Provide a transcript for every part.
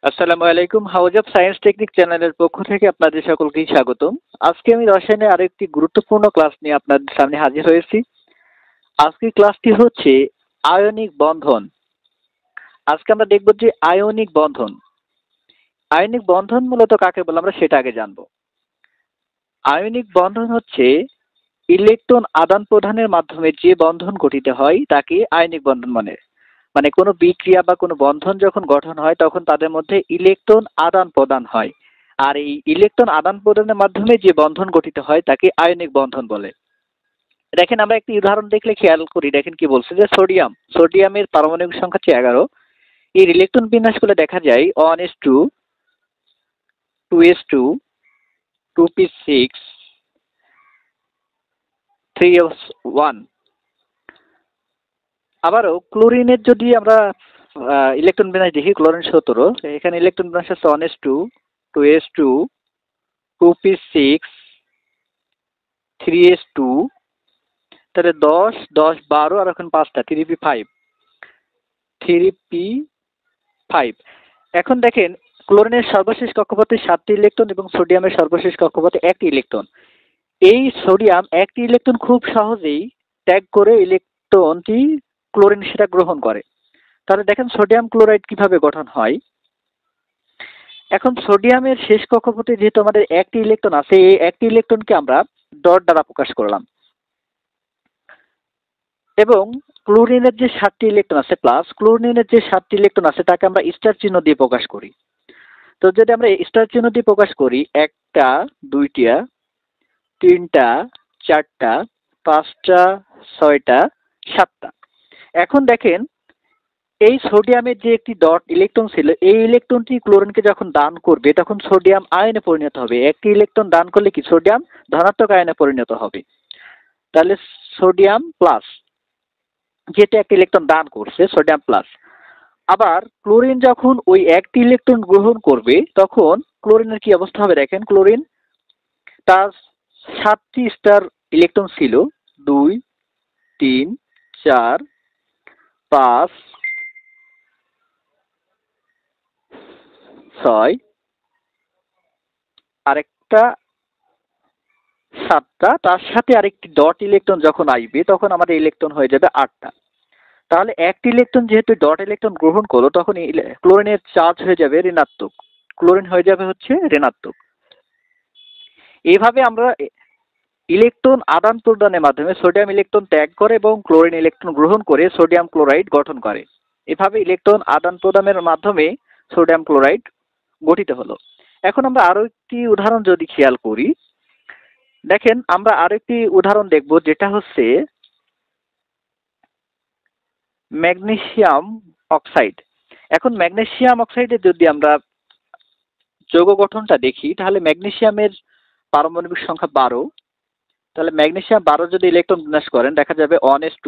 আসসালামু আলাইকুম। House of science technique চ্যানেলের পক্ষ থেকে আপনাদের সকলকেই স্বাগতম। আজকে আমি রসায়নের আরেকটি গুরুত্বপূর্ণ ক্লাস নিয়ে আপনাদের সামনে হাজির হয়েছি। আজকের ক্লাসটি হচ্ছে আয়নিক বন্ধন। আজকে আমরা দেখব যে আয়নিক বন্ধন। আয়নিক বন্ধন মূলত কাকে বলে আমরা সেটা আগে জানব। আয়নিক বন্ধন হচ্ছে ইলেকট্রন আদান প্রদানের মাধ্যমে যে বন্ধন গঠিত হয় তাকে আয়নিক বন্ধন মানে কোনো বিক্রিয়া বা কোনো বন্ধন যখন গঠন হয় তখন তাদের মধ্যে ইলেকট্রন আদান প্রদান হয়। আর এই ইলেকট্রন আদান প্রদানের মাধ্যমে যে বন্ধন গঠিত হয় তাকে আয়নিক বন্ধন বলে। দেখেন আমরা একটি উদাহরণ দেখলে খেয়াল করি, দেখেন কি বলছে যে সোডিয়ামের পারমাণবিক সংখ্যা হচ্ছে 11। এর ইলেকট্রন বিন্যাস করলে দেখা যায় 1s2, 2s2, 2p6, 3s1। আবারও ক্লোরিনের যদি আমরা ইলেকট্রন বিন্যাস দেখি, ক্লোরিন 17, এখানে ইলেকট্রন বিন্যাস হচ্ছে 1s2, 2s2, 2p6, 3s2, তাহলে 10, 10, 12 আর এখন 5টা 3p5, 3p5। এখন দেখেন ক্লোরিনের সর্বশেষ কক্ষপথে 7টি ইলেকট্রন এবং সোডিয়ামের সর্বশেষ কক্ষপথে 1টি ইলেকট্রন। এই সোডিয়াম 1টি ইলেকট্রন খুব সহজেই ত্যাগ করে ইলেকট্রনটি ক্লোরিন সেটা গ্রহণ করে। তাহলে দেখেন সোডিয়াম ক্লোরাইড কিভাবে গঠন হয়। এখন সোডিয়ামের শেষ কক্ষপথে যেহেতু আমাদের 1টি ইলেকট্রন আছে, এই 1টি ইলেকট্রনকে আমরা ডট দ্বারা প্রকাশ করলাম এবং ক্লোরিনের যে 7টি ইলেকট্রন আছে প্লাস ক্লোরিনের যে 7টি ইলেকট্রন আছে তাকে আমরা স্টার চিহ্ন দিয়ে প্রকাশ করি। তো যদি আমরা স্টার চিহ্ন দিয়ে প্রকাশ করি, 1টা, 2টা, 3টা, 4টা, 5টা, 6টা, 7টা। এখন দেখেন এই সোডিয়ামের যে একটি ডট ইলেকট্রন ছিল, এই ইলেকট্রনটি ক্লোরিনকে যখন দান করবে তখন সোডিয়াম আয়নে পরিণত হবে। একটি ইলেকট্রন দান করলে কি সোডিয়াম ধনাত্মক আয়নে পরিণত হবে। তাহলে সোডিয়াম প্লাস, যেটা একটি ইলেকট্রন দান করছে সোডিয়াম প্লাস। আবার ক্লোরিন যখন ওই একটি ইলেকট্রন গ্রহণ করবে তখন ক্লোরিনের কি অবস্থা হবে দেখেন। ক্লোরিন তার 7টি স্টার ইলেকট্রন ছিল, 2, 3, 4, 5, 6, আরেকটা 7টা, তার সাথে আরেকটি ডট ইলেকট্রন যখন আসবে তখন আমাদের ইলেকট্রন হয়ে যাবে 8টা। তাহলে একটি ইলেকট্রন যেহেতু ডট ইলেকট্রন গ্রহণ করলো তখন ক্লোরিনের চার্জ হয়ে যাবে ঋণাত্মক, ক্লোরিন হয়ে যাবে হচ্ছে ঋণাত্মক। এইভাবে আমরা ইলেকট্রন আদান প্রদানের মাধ্যমে সোডিয়াম ইলেকট্রন ত্যাগ করে এবং ক্লোরিন ইলেকট্রন গ্রহণ করে সোডিয়াম ক্লোরাইড গঠন করে। এভাবে ইলেকট্রন আদান প্রদানের মাধ্যমে সোডিয়াম ক্লোরাইড গঠিত হলো। এখন আমরা আরো একটি উদাহরণ যদি খেয়াল করি, দেখেন আমরা আরো একটি উদাহরণ দেখব যেটা হচ্ছে ম্যাগনেসিয়াম অক্সাইড। এখন ম্যাগনেসিয়াম অক্সাইডে যদি আমরা যৌগ গঠনটা দেখি তাহলে ম্যাগনেসিয়ামের পারমাণবিক সংখ্যা 12। তাহলে ম্যাগনেসিয়াম 12 যদি ইলেকট্রন বিন্যাস করেন দেখা যাবে 1s2,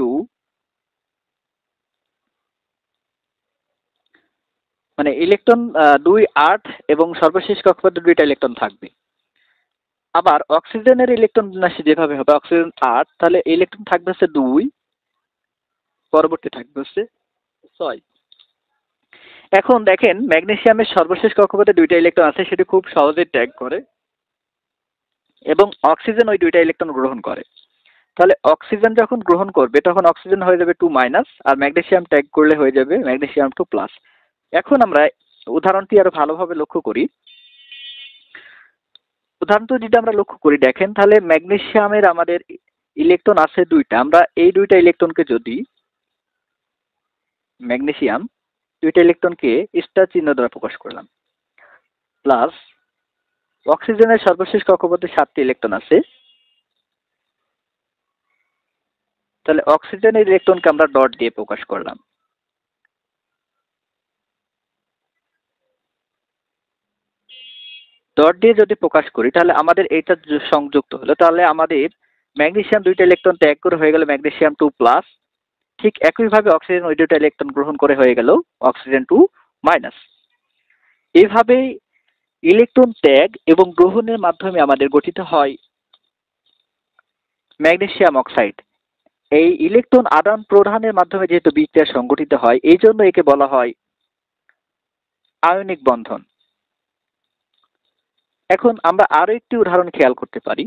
মানে ইলেকট্রন 2, 8 এবং সর্বশেষ কক্ষপথে 2টা ইলেকট্রন থাকবে। আবার অক্সিজেনের ইলেকট্রন বিন্যাস যেভাবে হবে অক্সিজেন 8, তাহলে ইলেকট্রন থাকবে হচ্ছে 2, পরবর্তী থাকবে হচ্ছে 6। এখন দেখেন ম্যাগনেসিয়ামের সর্বশেষ কক্ষপথে 2টা ইলেকট্রন আছে, সেটি খুব সহজেই ত্যাগ করে এবং অক্সিজেন ওই 2টা ইলেকট্রন গ্রহণ করে। তাহলে অক্সিজেন যখন গ্রহণ করবে তখন অক্সিজেন হয়ে যাবে 2- আর ম্যাগনেসিয়াম ত্যাগ করলে হয়ে যাবে ম্যাগনেসিয়াম 2+। এখন আমরা উদাহরণটি আরো ভালোভাবে লক্ষ্য করি। উদাহরণটি যদি আমরা লক্ষ্য করি দেখেন তাহলে ম্যাগনেসিয়ামের আমাদের ইলেকট্রন আছে 2টা, আমরা এই 2টা ইলেকট্রনকে যদি ম্যাগনেসিয়াম 2টা ইলেকট্রনকে স্টার চিহ্ন দ্বারা প্রকাশ করলাম, প্লাস অক্সিজেনের সর্বশেষ কক্ষপথে 7টি ইলেকট্রন আছে, তাহলে অক্সিজেনের ইলেকট্রনকে আমরা ডট দিয়ে প্রকাশ করলাম। ডট দিয়ে যদি প্রকাশ করি তাহলে আমাদের এটা সংযুক্ত হলো, তাহলে আমাদের ম্যাগনেসিয়াম 2টা ইলেকট্রন ত্যাগ করে হয়ে গেল ম্যাগনেসিয়াম 2+। ঠিক একইভাবে অক্সিজেন ওই 2টা ইলেকট্রন গ্রহণ করে হয়ে গেল অক্সিজেন 2-। এইভাবে ইলেকট্রন ত্যাগ এবং গ্রহণের মাধ্যমে আমাদের গঠিত হয় ম্যাগনেসিয়াম অক্সাইড। এই ইলেকট্রন আদান প্রদানের মাধ্যমে যেহেতু বিক্রিয়া সংঘটিত হয় এই জন্য একে বলা হয় আয়নিক বন্ধন। এখন আমরা আরো একটি উদাহরণ খেয়াল করতে পারি।